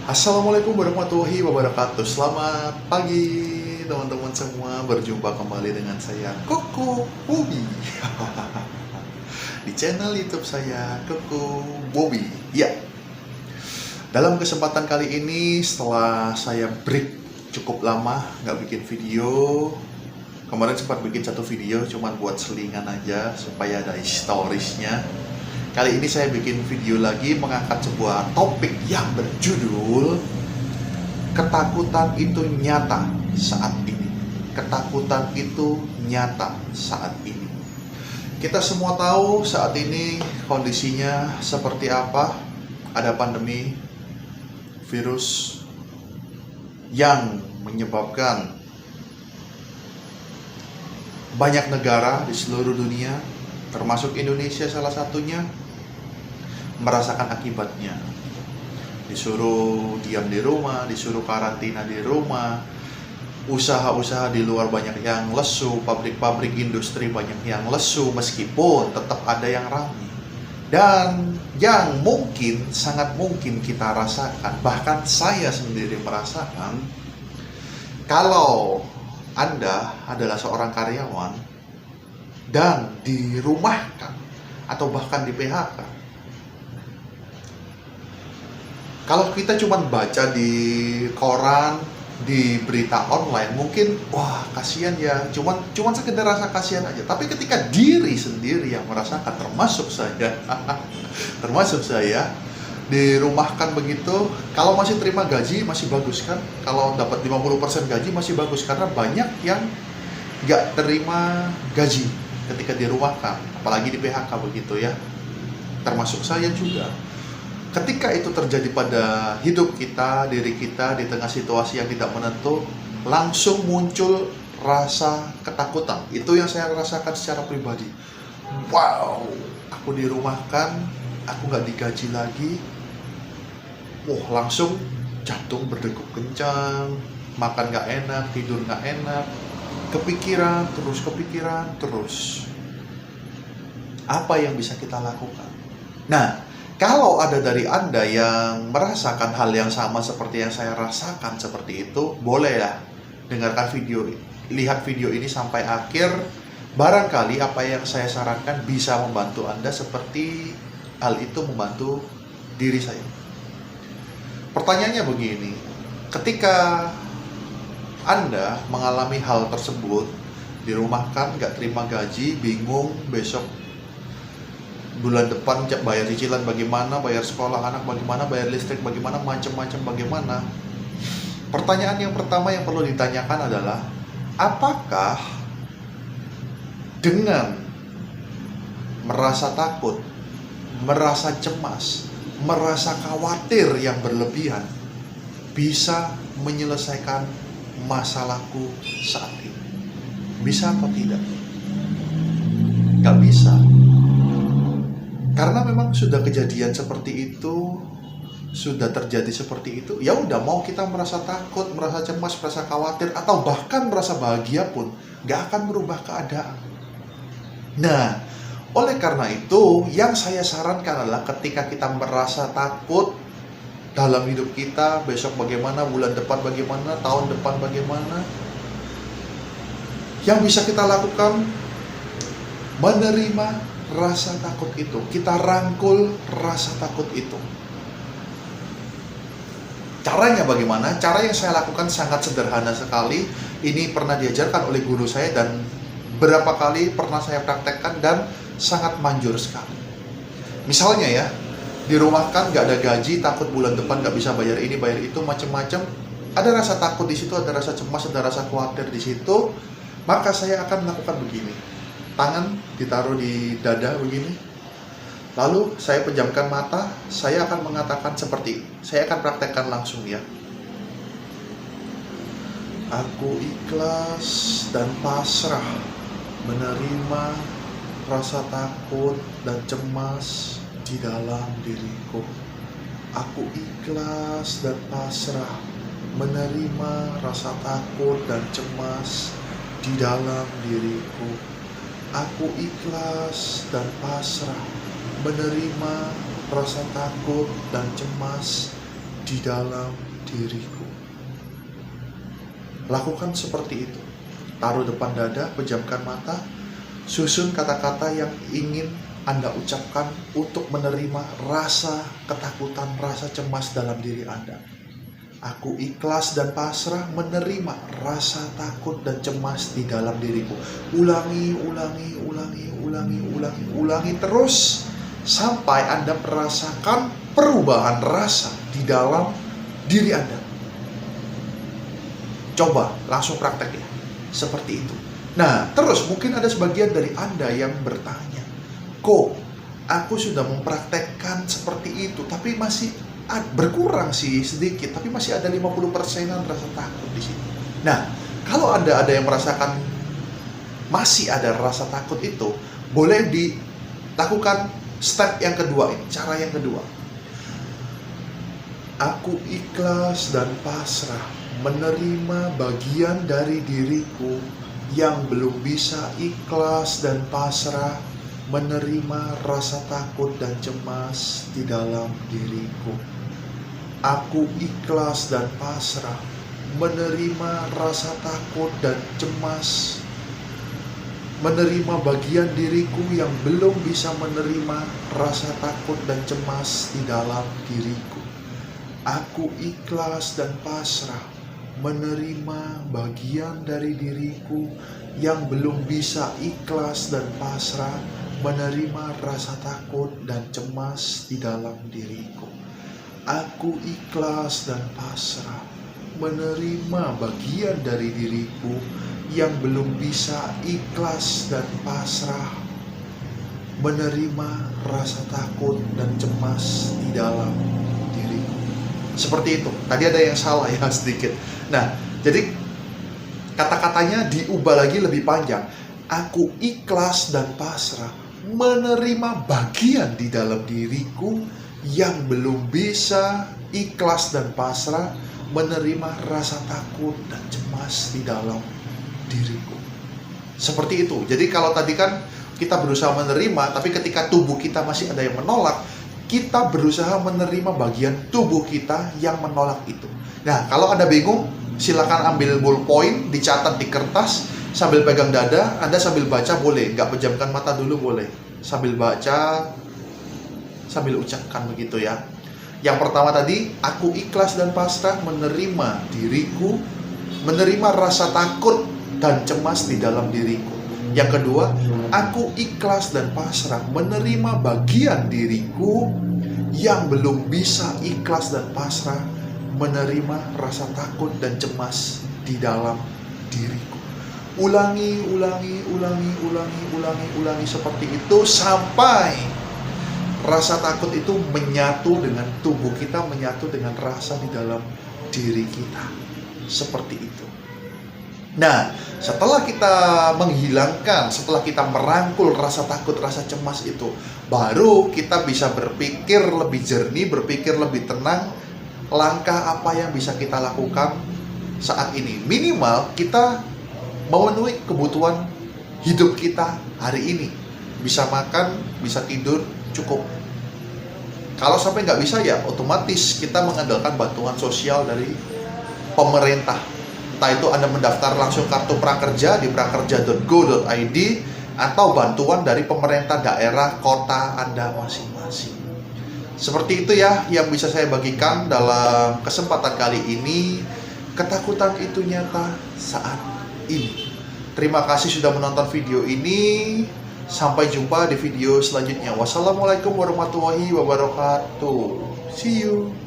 Assalamualaikum warahmatullahi wabarakatuh. Selamat pagi teman-teman semua. Berjumpa kembali dengan saya Koko Bobby di channel YouTube saya Koko Bobby. Ya, dalam kesempatan kali ini setelah saya break cukup lama nggak bikin video. Kemarin sempat bikin satu video cuman buat selingan aja supaya ada historisnya. Kali ini saya bikin video lagi mengangkat sebuah topik yang berjudul ketakutan itu nyata saat ini. Ketakutan itu nyata saat ini. Kita semua tahu saat ini kondisinya seperti apa. Ada pandemi virus yang menyebabkan banyak negara di seluruh dunia, termasuk Indonesia salah satunya, merasakan akibatnya. Disuruh diam di rumah, disuruh karantina di rumah, usaha-usaha di luar banyak yang lesu, pabrik-pabrik industri banyak yang lesu, meskipun tetap ada yang ramai. Dan yang mungkin, sangat mungkin kita rasakan, bahkan saya sendiri merasakan, kalau Anda adalah seorang karyawan dan dirumahkan atau bahkan di PHK. Kalau kita cuma baca di koran, di berita online, mungkin wah kasihan ya, cuman sekedar rasa kasihan aja. Tapi ketika diri sendiri yang merasakan, termasuk saya dirumahkan begitu, kalau masih terima gaji masih bagus kan? Kalau dapat 50% gaji masih bagus, karena banyak yang nggak terima gaji ketika dirumahkan, apalagi di PHK begitu ya. Termasuk saya juga. Ketika itu terjadi pada hidup kita, diri kita di tengah situasi yang tidak menentu, langsung muncul rasa ketakutan. Itu yang saya rasakan secara pribadi. Wow, aku dirumahkan, aku nggak digaji lagi. Wah, langsung jantung berdegup kencang, makan nggak enak, tidur nggak enak, kepikiran terus. Apa yang bisa kita lakukan? Nah, kalau ada dari Anda yang merasakan hal yang sama seperti yang saya rasakan seperti itu, bolehlah dengarkan video, lihat video ini sampai akhir. Barangkali apa yang saya sarankan bisa membantu Anda seperti hal itu membantu diri saya. Pertanyaannya begini, ketika Anda mengalami hal tersebut, dirumahkan, nggak terima gaji, bingung besok bulan depan bayar cicilan bagaimana, bayar sekolah anak bagaimana, bayar listrik bagaimana, macam-macam bagaimana. Pertanyaan yang pertama yang perlu ditanyakan adalah, apakah dengan merasa takut, merasa cemas, merasa khawatir yang berlebihan bisa menyelesaikan masalahku saat ini? Bisa atau tidak? Gak bisa. Karena memang sudah kejadian seperti itu, sudah terjadi seperti itu, ya udah, mau kita merasa takut, merasa cemas, merasa khawatir, atau bahkan merasa bahagia pun gak akan merubah keadaan. Nah, oleh karena itu, yang saya sarankan adalah ketika kita merasa takut dalam hidup kita, besok bagaimana, bulan depan bagaimana, tahun depan bagaimana, yang bisa kita lakukan, menerima rasa takut itu. Kita rangkul rasa takut itu. Caranya bagaimana? Cara yang saya lakukan sangat sederhana sekali. Ini pernah diajarkan oleh guru saya dan berapa kali pernah saya praktekkan dan sangat manjur sekali. Misalnya ya, dirumahkan, gak ada gaji, takut bulan depan gak bisa bayar ini, bayar itu, macam-macam. Ada rasa takut di situ, ada rasa cemas, ada rasa khawatir di situ. Maka saya akan melakukan begini. Tangan ditaruh di dada begini. Lalu saya pejamkan mata, saya akan mengatakan seperti, saya akan praktekkan langsung ya. Aku ikhlas dan pasrah menerima rasa takut dan cemas di dalam diriku. Aku ikhlas dan pasrah menerima rasa takut dan cemas di dalam diriku. Aku ikhlas dan pasrah menerima rasa takut dan cemas di dalam diriku. Lakukan seperti itu. Taruh depan dada, pejamkan mata, susun kata-kata yang ingin Anda ucapkan untuk menerima rasa ketakutan, rasa cemas dalam diri Anda. Aku ikhlas dan pasrah menerima rasa takut dan cemas di dalam diriku. Ulangi terus sampai Anda merasakan perubahan rasa di dalam diri Anda. Coba langsung praktek ya, seperti itu. Nah, terus mungkin ada sebagian dari Anda yang bertanya, kok aku sudah mempraktekkan seperti itu, tapi masih berkurang sih sedikit, tapi masih ada 50%-an rasa takut di sini. Nah, kalau Anda ada yang merasakan masih ada rasa takut itu, boleh dilakukan step yang kedua ini, cara yang kedua. Aku ikhlas dan pasrah menerima bagian dari diriku yang belum bisa ikhlas dan pasrah menerima rasa takut dan cemas di dalam diriku. Aku ikhlas dan pasrah menerima rasa takut dan cemas, menerima bagian diriku yang belum bisa menerima rasa takut dan cemas di dalam diriku. Aku ikhlas dan pasrah menerima bagian dari diriku yang belum bisa ikhlas dan pasrah menerima rasa takut dan cemas di dalam diriku. Aku ikhlas dan pasrah menerima bagian dari diriku yang belum bisa ikhlas dan pasrah menerima rasa takut dan cemas di dalam diriku. Seperti itu. Tadi ada yang salah ya sedikit. Nah, jadi kata-katanya diubah lagi lebih panjang. Aku ikhlas dan pasrah menerima bagian di dalam diriku yang belum bisa ikhlas dan pasrah menerima rasa takut dan cemas di dalam diriku. Seperti itu. Jadi kalau tadi kan kita berusaha menerima, tapi ketika tubuh kita masih ada yang menolak, kita berusaha menerima bagian tubuh kita yang menolak itu. Nah, kalau Anda bingung, silakan ambil ballpoint, dicatat di kertas, sambil pegang dada, Anda sambil baca boleh, nggak pejamkan mata dulu boleh. Sambil baca, sambil ucapkan begitu ya. Yang pertama tadi, aku ikhlas dan pasrah menerima diriku, menerima rasa takut dan cemas di dalam diriku. Yang kedua, aku ikhlas dan pasrah menerima bagian diriku yang belum bisa ikhlas dan pasrah menerima rasa takut dan cemas di dalam diriku. Ulangi seperti itu sampai rasa takut itu menyatu dengan tubuh kita, menyatu dengan rasa di dalam diri kita. Seperti itu. Nah, setelah kita menghilangkan, setelah kita merangkul rasa takut, rasa cemas itu, baru kita bisa berpikir lebih jernih, berpikir lebih tenang, langkah apa yang bisa kita lakukan saat ini. Minimal kita memenuhi kebutuhan hidup kita hari ini. Bisa makan, bisa tidur, cukup. Kalau sampai nggak bisa ya otomatis kita mengandalkan bantuan sosial dari pemerintah. Entah itu Anda mendaftar langsung kartu prakerja di prakerja.go.id atau bantuan dari pemerintah daerah kota Anda masing-masing. Seperti itu ya yang bisa saya bagikan dalam kesempatan kali ini. Ketakutan itu nyata saat ini. Terima kasih sudah menonton video ini. Sampai jumpa di video selanjutnya. Wassalamualaikum warahmatullahi wabarakatuh. See you.